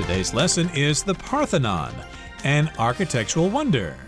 Today's lesson is the Parthenon, an architectural wonder.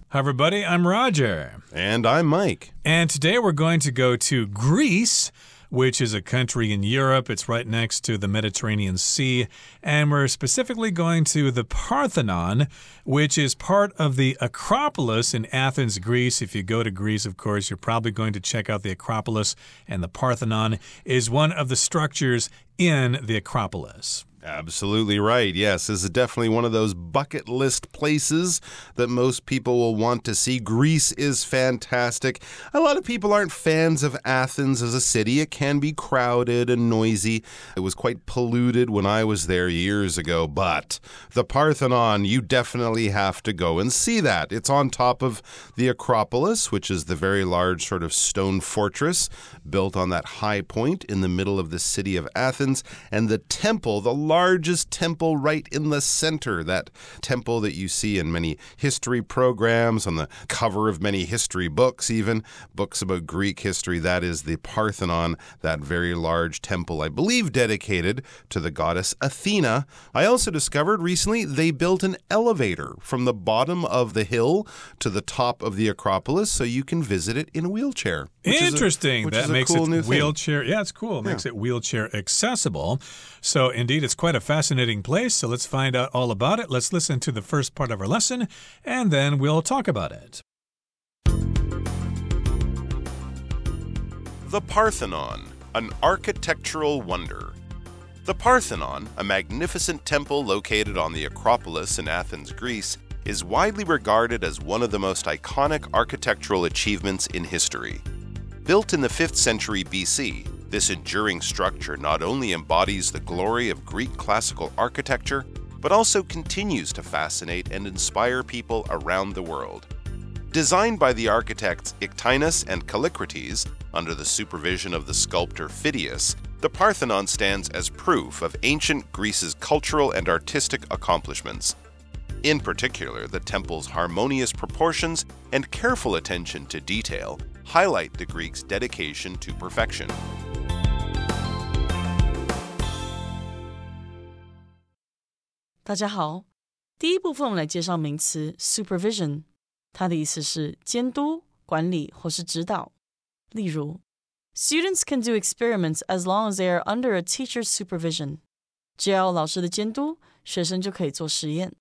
Hi, everybody. I'm Roger. And I'm Mike. And today we're going to go to Greece, which is a country in Europe. It's right next to the Mediterranean Sea. And we're specifically going to the Parthenon, which is part of the Acropolis in Athens, Greece. If you go to Greece, of course, you're probably going to check out the Acropolis. And the Parthenon is one of the structures in the Acropolis. Absolutely right. Yes, this is definitely one of those bucket list places that most people will want to see. Greece is fantastic. A lot of people aren't fans of Athens as a city. It can be crowded and noisy. It was quite polluted when I was there years ago. But the Parthenon, you definitely have to go and see that. It's on top of the Acropolis, which is the very large sort of stone fortress built on that high point in the middle of the city of Athens. And the temple, the largest temple right in the center, that temple that you see in many history programs, on the cover of many history books, even books about Greek history. That is the Parthenon, that very large temple, I believe dedicated to the goddess Athena. I also discovered recently they built an elevator from the bottom of the hill to the top of the Acropolis so you can visit it in a wheelchair. Interesting. That makes cool it wheelchair. Yeah, it's cool. It makes it wheelchair accessible. So indeed, it's quite a fascinating place. So let's find out all about it. Let's listen to the first part of our lesson, and then we'll talk about it. The Parthenon, an architectural wonder. The Parthenon, a magnificent temple located on the Acropolis in Athens, Greece, is widely regarded as one of the most iconic architectural achievements in history. Built in the 5th century BC, this enduring structure not only embodies the glory of Greek classical architecture, but also continues to fascinate and inspire people around the world. Designed by the architects Ictinus and Callicrates, under the supervision of the sculptor Phidias, the Parthenon stands as proof of ancient Greece's cultural and artistic accomplishments. In particular, the temple's harmonious proportions and careful attention to detail highlight the Greeks' dedication to perfection. 大家好，第一部分我们来介绍名词 supervision， 它的意思是监督、管理或是指导。例如 Students can do experiments as long as they are under a teacher's supervision. 只要有老师的监督，学生就可以做实验。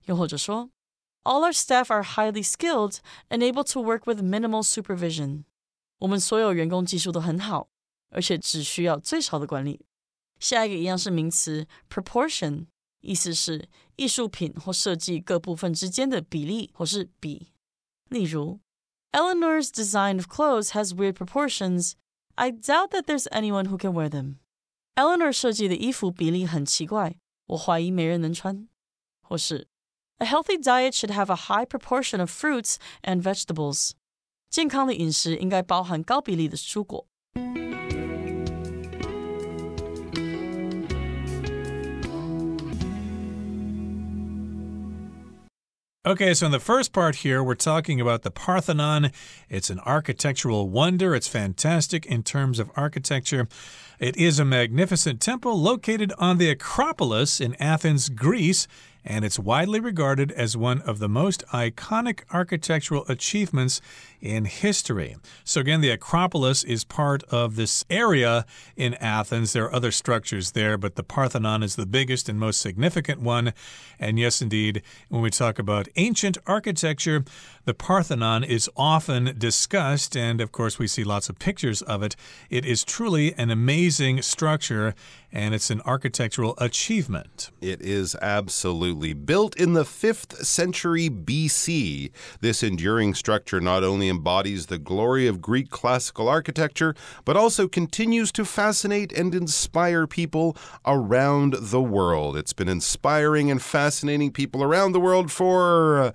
又或者说 All our staff are highly skilled and able to work with minimal supervision. 我们所有员工技术都很好，而且只需要最少的管理。下一个一样是名词 proportion， 意思是艺术品或设计各部分之间的比例或是比。例如 Eleanor's design of clothes has weird proportions. I doubt that there's anyone who can wear them. Eleanor 设计的衣服比例很奇怪，我怀疑没人能穿。或是A healthy diet should have a high proportion of fruits and vegetables. 健康的饮食应该包含高比例的蔬果。Okay, so in the first part here, we're talking about the Parthenon. It's an architectural wonder. It's fantastic in terms of architecture. It is a magnificent temple located on the Acropolis in Athens, Greece, and it's widely regarded as one of the most iconic architectural achievements in history. So again, the Acropolis is part of this area in Athens. There are other structures there, but the Parthenon is the biggest and most significant one. And yes, indeed, when we talk about ancient architecture, the Parthenon is often discussed, and of course we see lots of pictures of it. It is truly an amazing structure, and it's an architectural achievement. It is absolutely. Built in the 5th century BC, this enduring structure not only embodies the glory of Greek classical architecture, but also continues to fascinate and inspire people around the world. It's been inspiring and fascinating people around the world for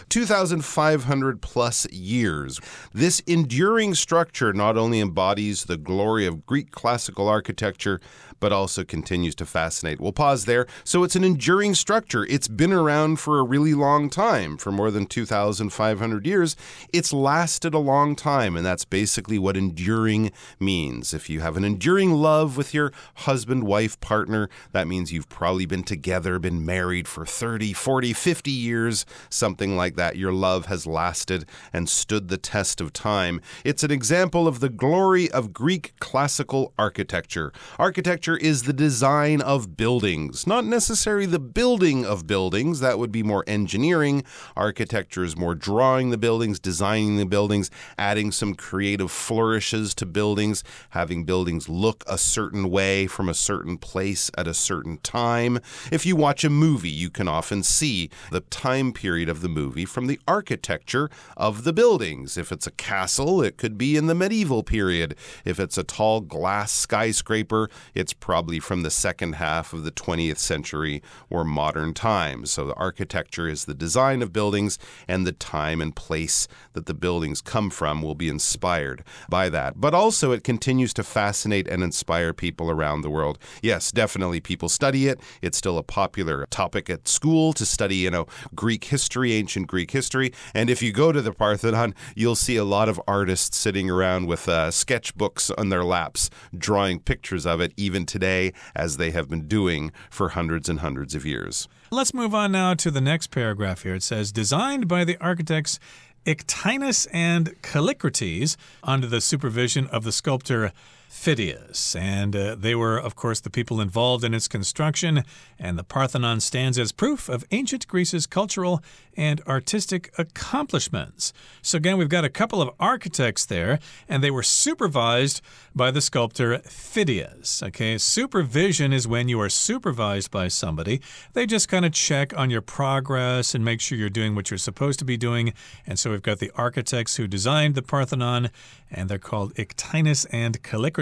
2,500 plus years. This enduring structure not only embodies the glory of Greek classical architecture, but also also continues to fascinate. We'll pause there. So it's an enduring structure. It's been around for a really long time, for more than 2,500 years. It's lasted a long time, and that's basically what enduring means. If you have an enduring love with your husband, wife, partner, that means you've probably been together, been married for 30, 40, 50 years, something like that. Your love has lasted and stood the test of time. It's an example of the glory of Greek classical architecture. Architecture is the design of buildings, not necessarily the building of buildings. That would be more engineering. Architecture is more drawing the buildings, designing the buildings, adding some creative flourishes to buildings, having buildings look a certain way from a certain place at a certain time. If you watch a movie, you can often see the time period of the movie from the architecture of the buildings. If it's a castle, it could be in the medieval period. If it's a tall glass skyscraper, it's probably from the second half of the 20th century or modern times. So the architecture is the design of buildings, and the time and place that the buildings come from will be inspired by that. But also it continues to fascinate and inspire people around the world. Yes, definitely people study it. It's still a popular topic at school to study, Greek history, ancient Greek history. And if you go to the Parthenon, you'll see a lot of artists sitting around with sketchbooks on their laps, drawing pictures of it even today, as they have been doing for hundreds and hundreds of years. Let's move on now to the next paragraph here. It says, designed by the architects Ictinus and Callicrates under the supervision of the sculptor Phidias. And they were, of course, the people involved in its construction, and the Parthenon stands as proof of ancient Greece's cultural and artistic accomplishments. So again, we've got a couple of architects there, and they were supervised by the sculptor Phidias. Okay, supervision is when you are supervised by somebody. They just kind of check on your progress and make sure you're doing what you're supposed to be doing. And so we've got the architects who designed the Parthenon, and they're called Ictinus and Callicrates.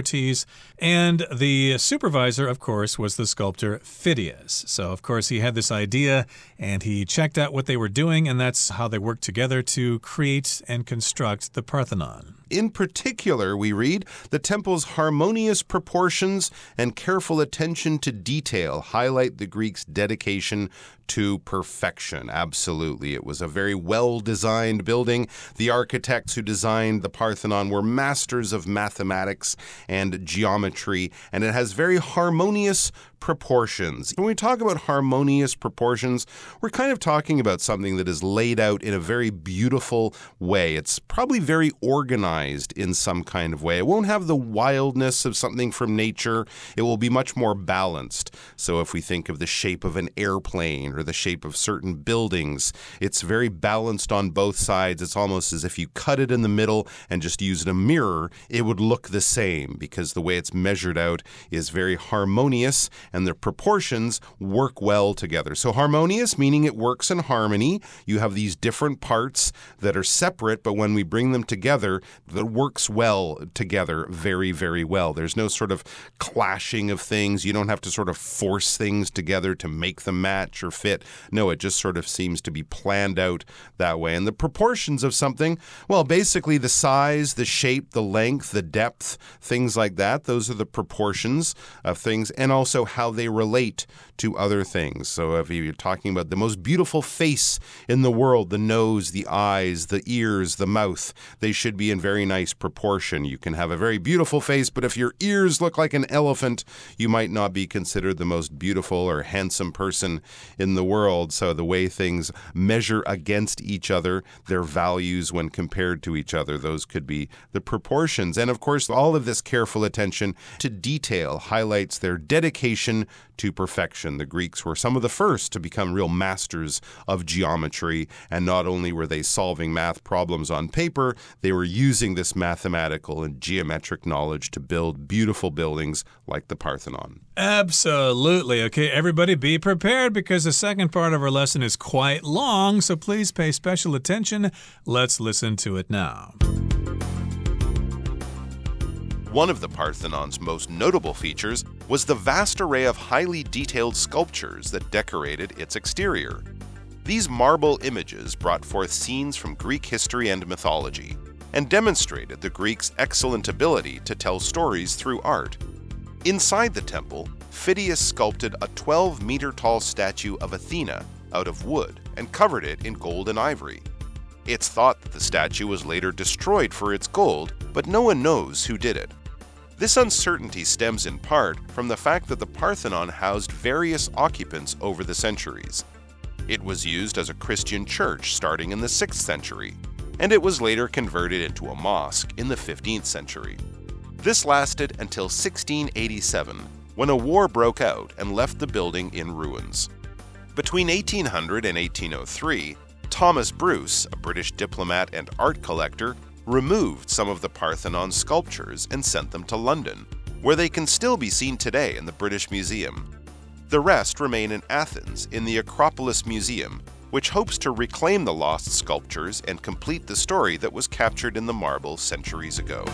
And the supervisor, of course, was the sculptor Phidias. So, of course, he had this idea, and he checked out what they were doing, and that's how they worked together to create and construct the Parthenon. In particular, we read, the temple's harmonious proportions and careful attention to detail highlight the Greeks' dedication to perfection. Absolutely. It was a very well-designed building. The architects who designed the Parthenon were masters of mathematics and geometry, and it has very harmonious proportions. When we talk about harmonious proportions, we're kind of talking about something that is laid out in a very beautiful way. It's probably very organized in some kind of way. It won't have the wildness of something from nature. It will be much more balanced. So if we think of the shape of an airplane or the shape of certain buildings, it's very balanced on both sides. It's almost as if you cut it in the middle and just used a mirror, it would look the same because the way it's measured out is very harmonious, and the proportions work well together. So harmonious, meaning it works in harmony. You have these different parts that are separate, but when we bring them together, that works well together very, very well. There's no sort of clashing of things. You don't have to sort of force things together to make them match or fit. No, it just sort of seems to be planned out that way. And the proportions of something, well, basically the size, the shape, the length, the depth, things like that, those are the proportions of things, and also how they relate to other things. So if you're talking about the most beautiful face in the world, the nose, the eyes, the ears, the mouth, they should be in very nice proportion. You can have a very beautiful face, but if your ears look like an elephant, you might not be considered the most beautiful or handsome person in the world. So the way things measure against each other, their values when compared to each other, those could be the proportions. And of course, all of this careful attention to detail highlights their dedication to perfection. The Greeks were some of the first to become real masters of geometry, and not only were they solving math problems on paper, they were using this mathematical and geometric knowledge to build beautiful buildings like the Parthenon. Absolutely. Okay, everybody be prepared because the second part of our lesson is quite long, so please pay special attention. Let's listen to it now. One of the Parthenon's most notable features was the vast array of highly detailed sculptures that decorated its exterior. These marble images brought forth scenes from Greek history and mythology, and demonstrated the Greeks' excellent ability to tell stories through art. Inside the temple, Phidias sculpted a 12-meter-tall statue of Athena out of wood and covered it in gold and ivory. It's thought that the statue was later destroyed for its gold, but no one knows who did it. This uncertainty stems in part from the fact that the Parthenon housed various occupants over the centuries. It was used as a Christian church starting in the 6th century, and it was later converted into a mosque in the 15th century. This lasted until 1687, when a war broke out and left the building in ruins. Between 1800 and 1803, Thomas Bruce, a British diplomat and art collector, removed some of the Parthenon sculptures and sent them to London, where they can still be seen today in the British Museum. The rest remain in Athens in the Acropolis Museum, which hopes to reclaim the lost sculptures and complete the story that was captured in the marble centuries ago.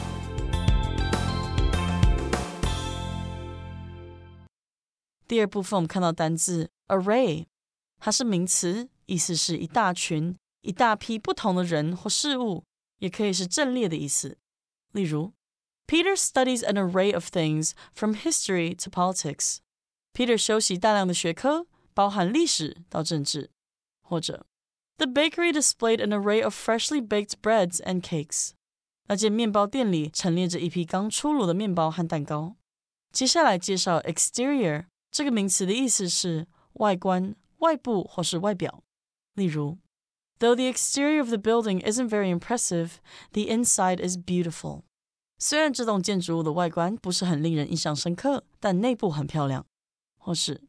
第二部分我们看到单字 array， 它是名词，意思是一大群、一大批不同的人或事物，也可以是阵列的意思。例如 Peter studies an array of things from history to politics. Peter 修习大量的学科，包含历史到政治。或者 The bakery displayed an array of freshly baked breads and cakes. 那间面包店里陈列着一批刚出炉的面包和蛋糕。接下来介绍 exterior， 这个名词的意思是外观、外部或是外表。例如 Though the exterior of the building isn't very impressive, the inside is beautiful. 虽然这栋建筑物的外观不是很令人印象深刻，但内部很漂亮。或是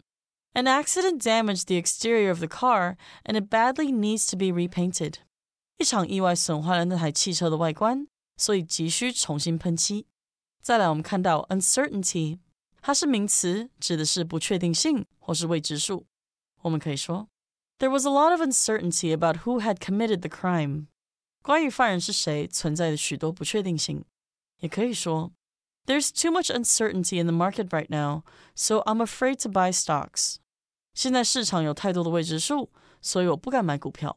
An accident damaged the exterior of the car, and it badly needs to be repainted. 一场意外损坏了那台汽车的外观，所以急需重新喷漆。再来我们看到 uncertainty， 它是名词，指的是不确定性或是未知数。我们可以说There was a lot of uncertainty about who had committed the crime. 关于犯人是谁，存在着许多不确定性。也可以说 There's too much uncertainty in the market right now, so I'm afraid to buy stocks. 现在市场有太多的未知数，所以我不敢买股票。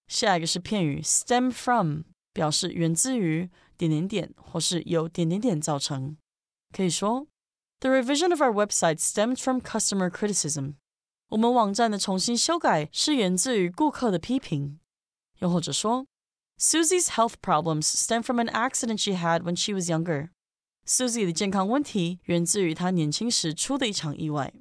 下一个是片语 stem from， 表示源自于或是由造成。可以说 The revision of our website stemmed from customer criticism. 我们网站的重新修改是源自于顾客的批评。又或者说 Susie's health problems stem from an accident she had when she was younger. Susie 的健康问题源自于她年轻时出的一场意外。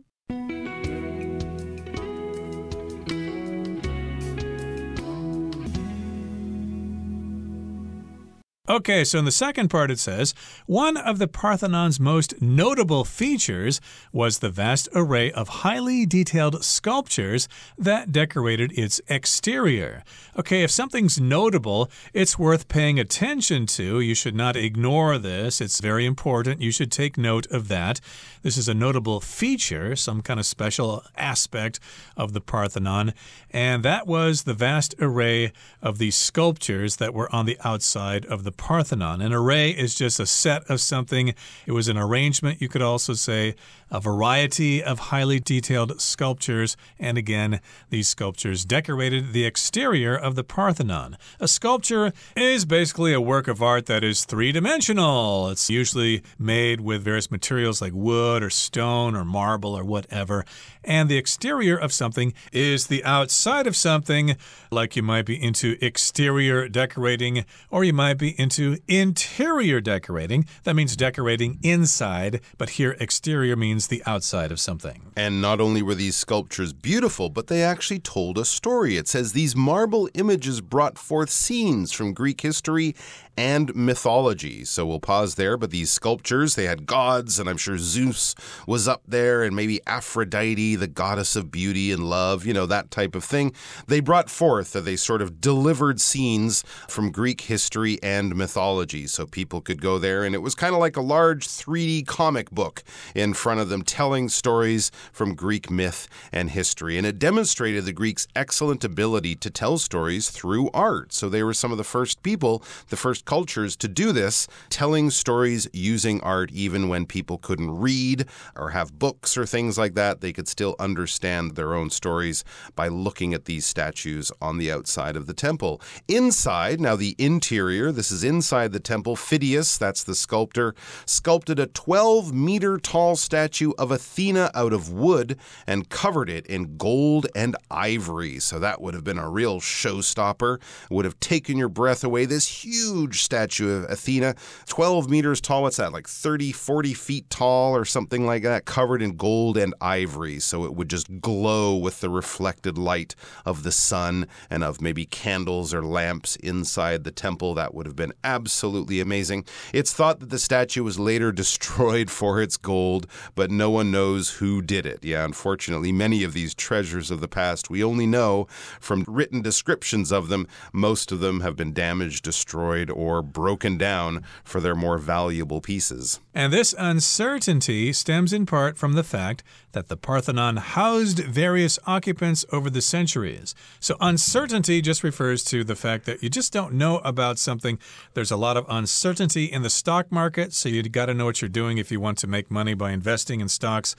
Okay, so in the second part it says, one of the Parthenon's most notable features was the vast array of highly detailed sculptures that decorated its exterior. Okay, if something's notable, it's worth paying attention to. You should not ignore this. It's very important. You should take note of that. This is a notable feature, some kind of special aspect of the Parthenon, and that was the vast array of these sculptures that were on the outside of the Parthenon. An array is just a set of something. It was an arrangement, you could also say, a variety of highly detailed sculptures. And again, these sculptures decorated the exterior of the Parthenon. A sculpture is basically a work of art that is three-dimensional. It's usually made with various materials like wood or stone or marble or whatever. And the exterior of something is the outside of something, like you might be into exterior decorating, or you might be into interior decorating. That means decorating inside, but here exterior means the outside of something. And not only were these sculptures beautiful, but they actually told a story. It says these marble images brought forth scenes from Greek history and mythology. So we'll pause there, but these sculptures, they had gods, and I'm sure Zeus was up there, and maybe Aphrodite, the goddess of beauty and love, you know, that type of thing. They brought forth, they sort of delivered scenes from Greek history and mythology, so people could go there, and it was kind of like a large 3D comic book in front of them telling stories from Greek myth and history, and it demonstrated the Greeks' excellent ability to tell stories through art. So they were some of the first people, the first first cultures to do this, telling stories using art even when people couldn't read or have books or things like that. They could still understand their own stories by looking at these statues on the outside of the temple. Inside, now the interior, this is inside the temple. Phidias, that's the sculptor, sculpted a 12-meter tall statue of Athena out of wood and covered it in gold and ivory. So that would have been a real showstopper. Would have taken your breath away. This huge statue of Athena, 12 meters tall. What's that, like 30, 40 feet tall or something like that, covered in gold and ivory. So it would just glow with the reflected light of the sun and of maybe candles or lamps inside the temple. That would have been absolutely amazing. It's thought that the statue was later destroyed for its gold, but no one knows who did it. Yeah, unfortunately, many of these treasures of the past, we only know from written descriptions of them. Most of them have been damaged, destroyed, or broken down for their more valuable pieces. And this uncertainty stems in part from the fact that the Parthenon housed various occupants over the centuries. So uncertainty just refers to the fact that you just don't know about something. There's a lot of uncertainty in the stock market, so you've got to know what you're doing if you want to make money by investing in stocks.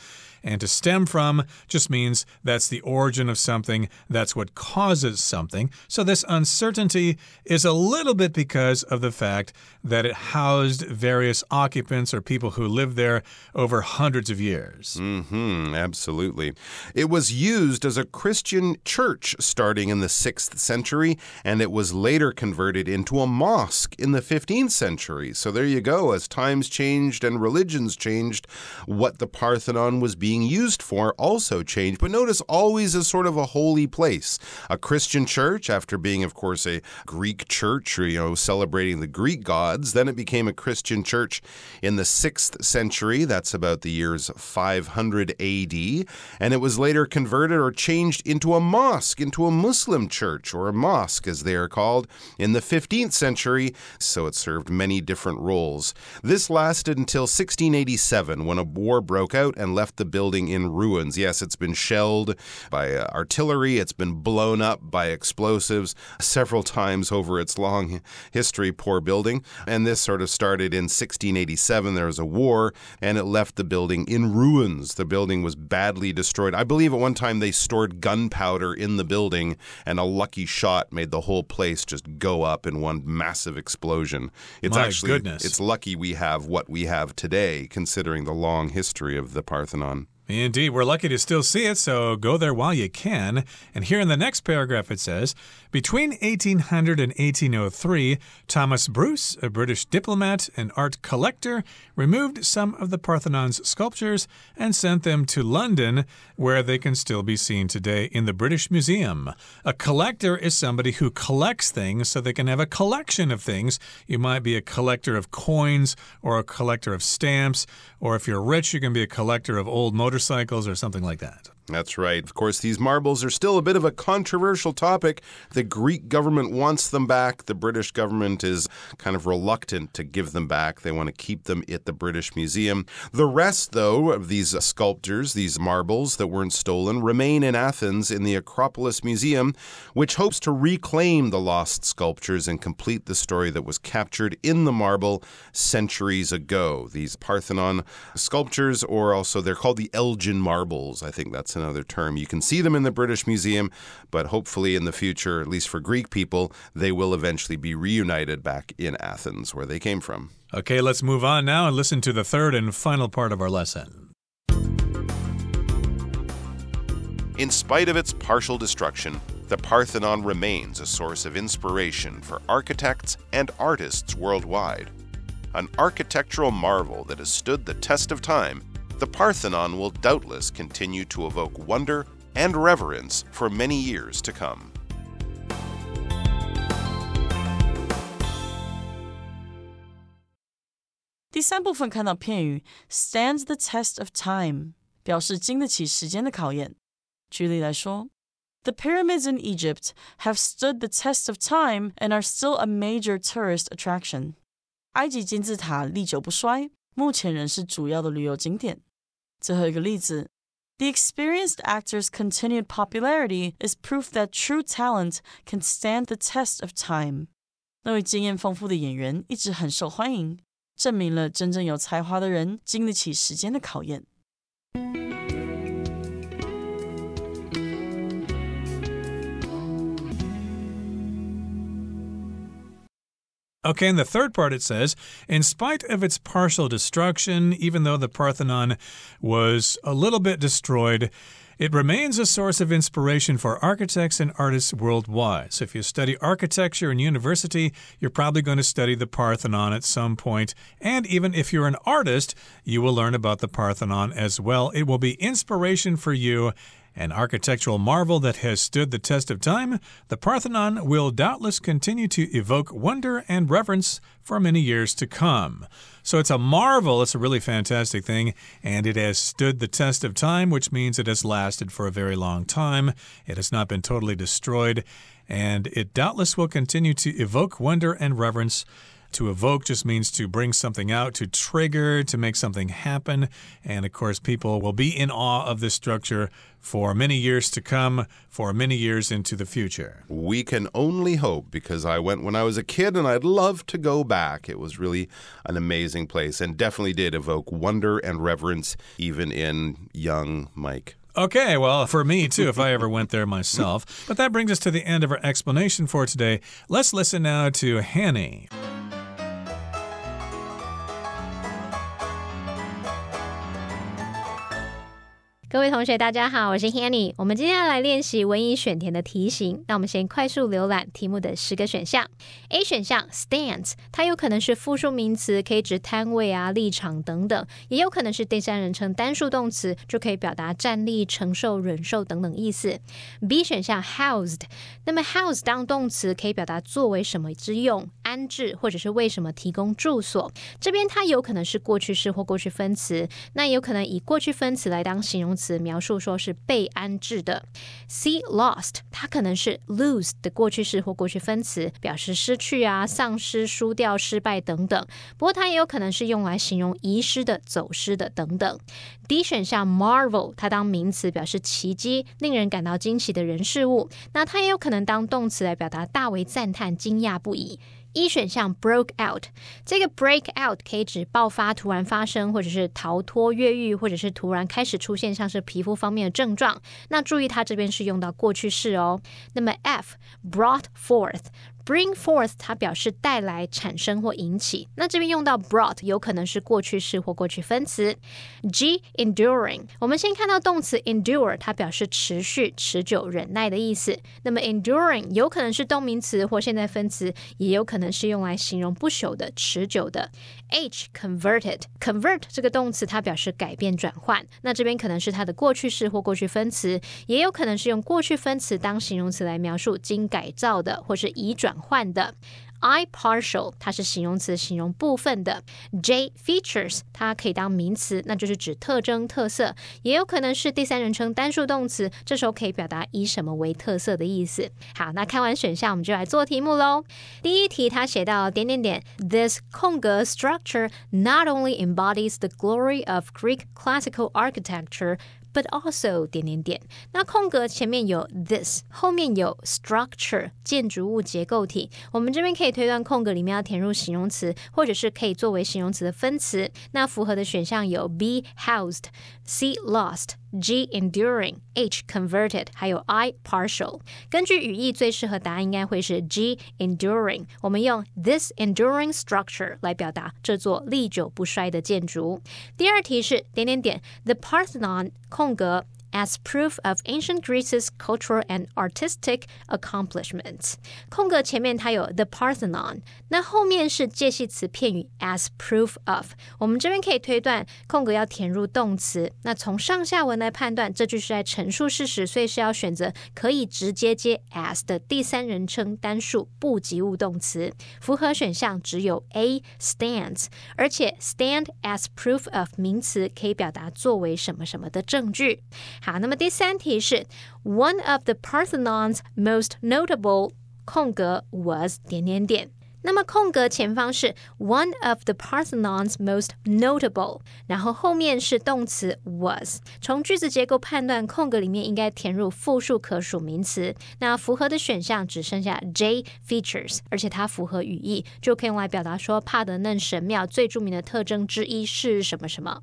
And to stem from just means that's the origin of something. That's what causes something. So this uncertainty is a little bit because of the fact that it housed various occupants or people who lived there over hundreds of years. Absolutely. It was used as a Christian church starting in the 6th century, and it was later converted into a mosque in the 15th century. So there you go. As times changed and religions changed, what the Parthenon was being used for also changed. But notice, always as sort of a holy place. A Christian church, after being, of course, a Greek church, or, celebrating the Greek gods, then it became a Christian church in the 6th century. That's about the years 500 AD. And it was later converted or changed into a mosque, into a Muslim church, or a mosque as they are called, in the 15th century. So it served many different roles. This lasted until 1687 when a war broke out and left the building in ruins. Yes, it's been shelled by artillery. It's been blown up by explosives several times over its long history, poor building. And this sort of started in 1687. There was a war, and it left the building in ruins. The building was badly destroyed. I believe at one time they stored gunpowder in the building, and a lucky shot made the whole place just go up in one massive explosion. It's goodness. It's lucky we have what we have today, considering the long history of the Parthenon. Indeed, we're lucky to still see it, so go there while you can. And here in the next paragraph it says, between 1800 and 1803, Thomas Bruce, a British diplomat and art collector, removed some of the Parthenon's sculptures and sent them to London, where they can still be seen today in the British Museum. A collector is somebody who collects things so they can have a collection of things. You might be a collector of coins or a collector of stamps, or if you're rich, you can be a collector of old motorcycles or something like that. That's right. Of course, these marbles are still a bit of a controversial topic. The Greek government wants them back. The British government is kind of reluctant to give them back. They want to keep them at the British Museum. The rest, though, of these sculptures, these marbles that weren't stolen, remain in Athens in the Acropolis Museum, which hopes to reclaim the lost sculptures and complete the story that was captured in the marble centuries ago. These Parthenon sculptures, or also they're called the Elgin marbles. I think that's another term. You can see them in the British Museum, but hopefully in the future, at least for Greek people, they will eventually be reunited back in Athens, where they came from. Okay, let's move on now and listen to the third and final part of our lesson. In spite of its partial destruction, the Parthenon remains a source of inspiration for architects and artists worldwide. An architectural marvel that has stood the test of time, the Parthenon will doubtless continue to evoke wonder and reverence for many years to come. 第三部分看到片语 stands the test of time， 表示经得起时间的考验。举例来说 The pyramids in Egypt have stood the test of time and are still a major tourist attraction. 埃及金字塔历久不衰，目前仍是主要的旅游景点。最后一个例子 The experienced actor's continued popularity is proof that true talent can stand the test of time. 那位经验丰富的演员一直很受欢迎，证明了真正有才华的人经得起时间的考验。Okay, in the third part it says, in spite of its partial destruction, even though the Parthenon was a little bit destroyed, it remains a source of inspiration for architects and artists worldwide. So if you study architecture in university, you're probably going to study the Parthenon at some point. And even if you're an artist, you will learn about the Parthenon as well. It will be inspiration for you. An architectural marvel that has stood the test of time, the Parthenon will doubtless continue to evoke wonder and reverence for many years to come. So it's a marvel, it's a really fantastic thing, and it has stood the test of time, which means it has lasted for a very long time. It has not been totally destroyed, and it doubtless will continue to evoke wonder and reverence. To evoke just means to bring something out, to trigger, to make something happen. And of course, people will be in awe of this structure for many years to come, for many years into the future. We can only hope, because I went when I was a kid and I'd love to go back. It was really an amazing place and definitely did evoke wonder and reverence even in young Mike. Okay, well, for me too, if I ever went there myself. But that brings us to the end of our explanation for today. Let's listen now to Hanny. 各位同学大家好，我是 Hanny。 我们今天要来练习文意选填的题型。那我们先快速浏览题目的10个选项。 A 选项 stance， 它有可能是复数名词，可以指摊位啊、立场等等，也有可能是第三人称单数动词，就可以表达站立、承受、忍受等等意思。 B 选项 housed， 那么 house 当动词可以表达作为什么之用，安置或者是为什么提供住所。这边它有可能是过去式或过去分词，那也有可能以过去分词来当形容词，描述说是被安置的。 C lost， 它可能是 lose 的过去式或过去分词，表示失去啊、丧失、输掉、失败等等。不过它也有可能是用来形容遗失的、走失的等等。 D 选项 marvel， 它当名词表示奇迹、令人感到惊奇的人事物，那它也有可能当动词来表达大为赞叹、惊讶不已。E 选项 broke out， 这个 break out 可以指爆发、突然发生，或者是逃脱、越狱，或者是突然开始出现像是皮肤方面的症状。那注意它这边是用到过去式哦。那么 F brought forth，Bring forth 它表示带来、产生或引起，那这边用到 brought 有可能是过去式或过去分词。 G enduring， 我们先看到动词 endure， 它表示持续、持久、忍耐的意思。那么 enduring 有可能是动名词或现在分词，也有可能是用来形容不朽的、持久的。 H convert 这个动词它表示改变、转换，那这边可能是它的过去式或过去分词，也有可能是用过去分词当形容词来描述经改造的或是已转换的。 I partial 它是形容词，形容部分的。 J features 它可以当名词，那就是指特征、特色，也有可能是第三人称单数动词，这时候可以表达以什么为特色的意思。好，那看完选项我们就来做题目咯。第一题它写到点点点 This 空格 structure not only embodies the glory of Greek classical architecture but also 点点点，那空格前面有 this， 后面有 structure 建筑物结构体，我们这边可以推断空格里面要填入形容词，或者是可以作为形容词的分词。那符合的选项有 B housed， C lost， G enduring， H converted， 还有 I partial。 根据语义最适合答案应该会是 G enduring， 我们用 this enduring structure 来表达这座历久不衰的建筑。第二题是点点点 The Parthenon 空格as proof of ancient Greece's cultural and artistic accomplishments。 空格前面它有 the Parthenon， 那后面是介系词片语 as proof of， 我们这边可以推断空格要填入动词，那从上下文来判断这句是在陈述事实，所以是要选择可以直接接 as 的第三人称单数不及物动词。符合选项只有 A stands， 而且 stand as proof of 名词可以表达作为什么什么的证据。好，那么第三题是 One of the Parthenon's most notable 空格 was 点点点。那么空格前方是 one of the Parthenon's most notable， 然后后面是动词 was。从句子结构判断，空格里面应该填入复数可数名词。那符合的选项只剩下 J features， 而且它符合语义，就可以用来表达说帕德嫩神庙最著名的特征之一是什么什么。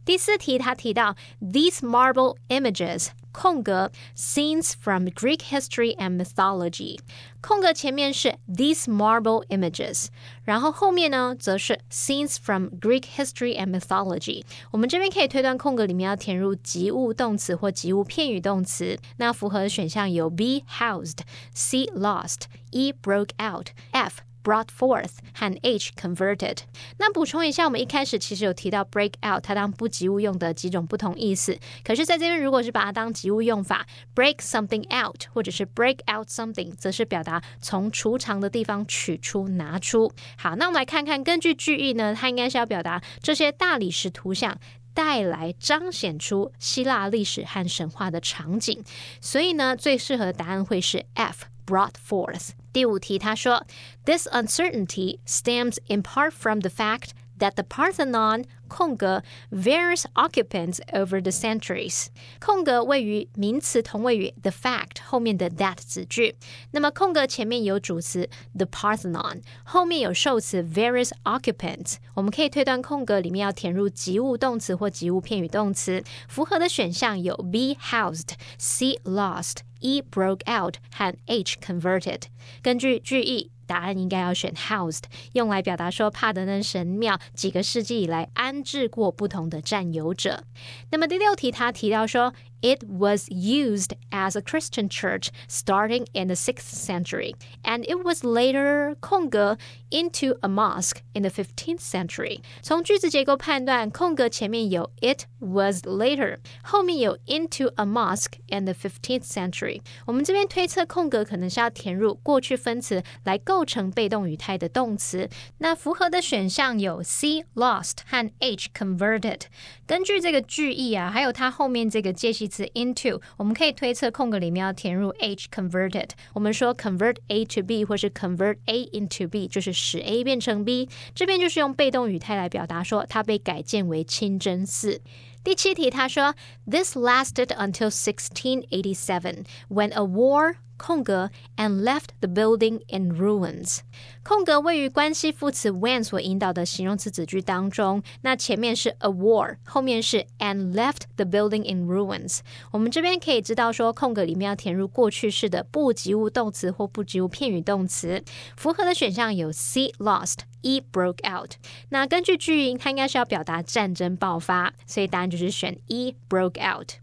第4题他提到 these marble images 空格 scenes from Greek history and mythology， 空格前面是 these marble images， 然后后面呢则是 scenes from Greek history and mythology。 我们这边可以推断空格里面要填入及物动词或及物片语动词，那符合的选项有 B housed， C lost， E broke out， F brought forth 和 H converted。 那补充一下，我们一开始其实有提到 break out 它当不及物用的几种不同意思，可是在这边如果是把它当及物用法， break something out 或者是 break out something 则是表达从储藏的地方取出拿出。好，那我们来看看根据句意呢，它应该是要表达这些大理石图像带来彰显出希腊历史和神话的场景，所以呢最适合的答案会是 F brought forth。 第5题他说 This uncertainty stems in part from the fact that the Parthenon 空格 various occupants over the centuries， 空格位于名词同位语 the fact 后面的 that 子句，那么空格前面有主词 the Parthenon， 后面有受词 various occupants， 我们可以推断空格里面要填入及物动词或及物片语动词，符合的选项有 B housed， C lost， E broke out 和 H converted。 根据句意答案应该要选 housed， 用来表达说帕德嫩神庙几个世纪以来安置过不同的占有者。那么第6题他提到说 It was used as a Christian church starting in the 6th century, and it was later 空格 into a mosque in the 15th century。 从句子结构判断，空格前面有 it was later， 后面有 into a mosque in the 15th century。 我们这边推测空格可能是要填入过去分词来构成被动语态的动词，那符合的选项有 C lost 和 H converted。 根据这个句意啊，还有它后面这个介系词 into， 我们可以推测空格里面要填入 H converted。 我们说 convert A to B 或是 convert A into B 就是使 A 变成 B， 这边就是用被动语态来表达说它被改建为清真寺。第7题他说 This lasted until 1687 when a war空格 and left the building in ruins。 空格位于关系副词 when 所引导的形容词子句当中，那前面是 a war， 后面是 and left the building in ruins。 我们这边可以知道说空格里面要填入过去式的不及物动词或不及物片语动词，符合的选项有 C lost， E broke out。 那根据句音它应该是要表达战争爆发，所以答案就是选 E broke out。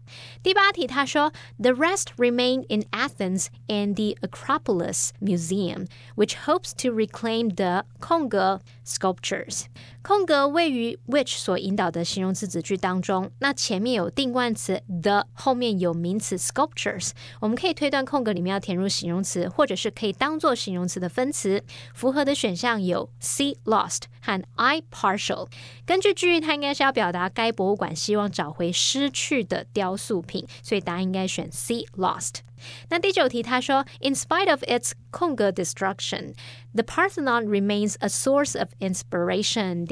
第8题他说 The rest remain in Athens in the Acropolis Museum, which hopes to reclaim the 空格 sculptures。 空格位于 which 所引导的形容词子句当中，那前面有定冠词 the， 后面有名词 sculptures， 我们可以推断空格里面要填入形容词，或者是可以当作形容词的分词，符合的选项有 C lost 和 I partial。 根据句意它应该是要表达该博物馆希望找回失去的雕塑品，所以答案应该选 C lost。那第9题他说 In spite of its 空格 destruction, the Parthenon remains a source of inspiration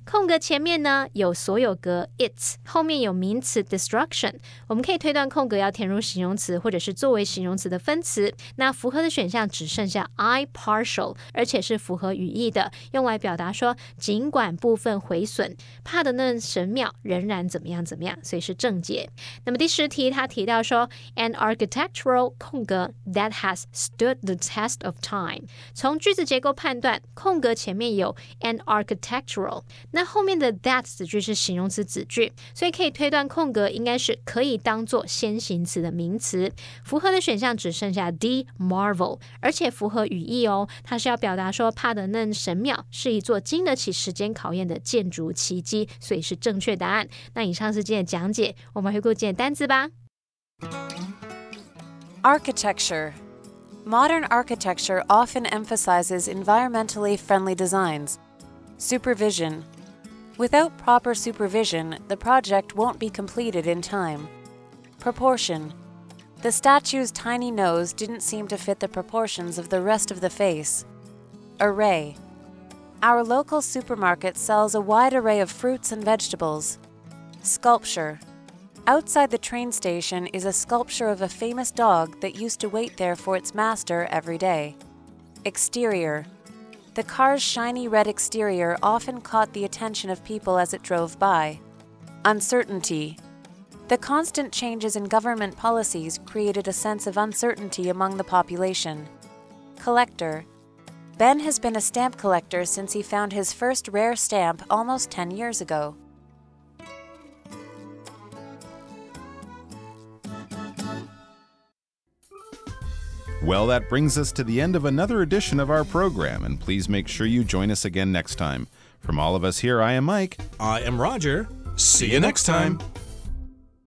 空格前面呢有所有格 its， 后面有名词 destruction， 我们可以推断空格要填入形容词或者是作为形容词的分词，那符合的选项只剩下 I partial， 而且是符合语义的，用来表达说尽管部分毁损，帕德嫩神庙仍然怎么样怎么样，所以是正解。那么第10题他提到说 An architectural 空格 that has stood the test of time。 从句子结构判断，空格前面有 an architectural，那后面的 that 子句是形容词子句，所以可以推断空格应该是可以当作先行词的名词，符合的选项只剩下 D marvel， 而且符合语义哦，它是要表达说帕德嫩神庙是一座经得起时间考验的建筑奇迹，所以是正确答案。那以上是今天的讲解，我们回顾今天的单词吧。 Architecture. Modern architecture often emphasizes environmentally friendly designs. Supervision. Without proper supervision, the project won't be completed in time. Proportion. The statue's tiny nose didn't seem to fit the proportions of the rest of the face. Array. Our local supermarket sells a wide array of fruits and vegetables. Sculpture. Outside the train station is a sculpture of a famous dog that used to wait there for its master every day. Exterior. The car's shiny red exterior often caught the attention of people as it drove by. Uncertainty. The constant changes in government policies created a sense of uncertainty among the population. Collector. Ben has been a stamp collector since he found his first rare stamp almost 10 years ago. Well, that brings us to the end of another edition of our program, and please make sure you join us again next time. From all of us here, I am Mike. I am Roger. See you next time.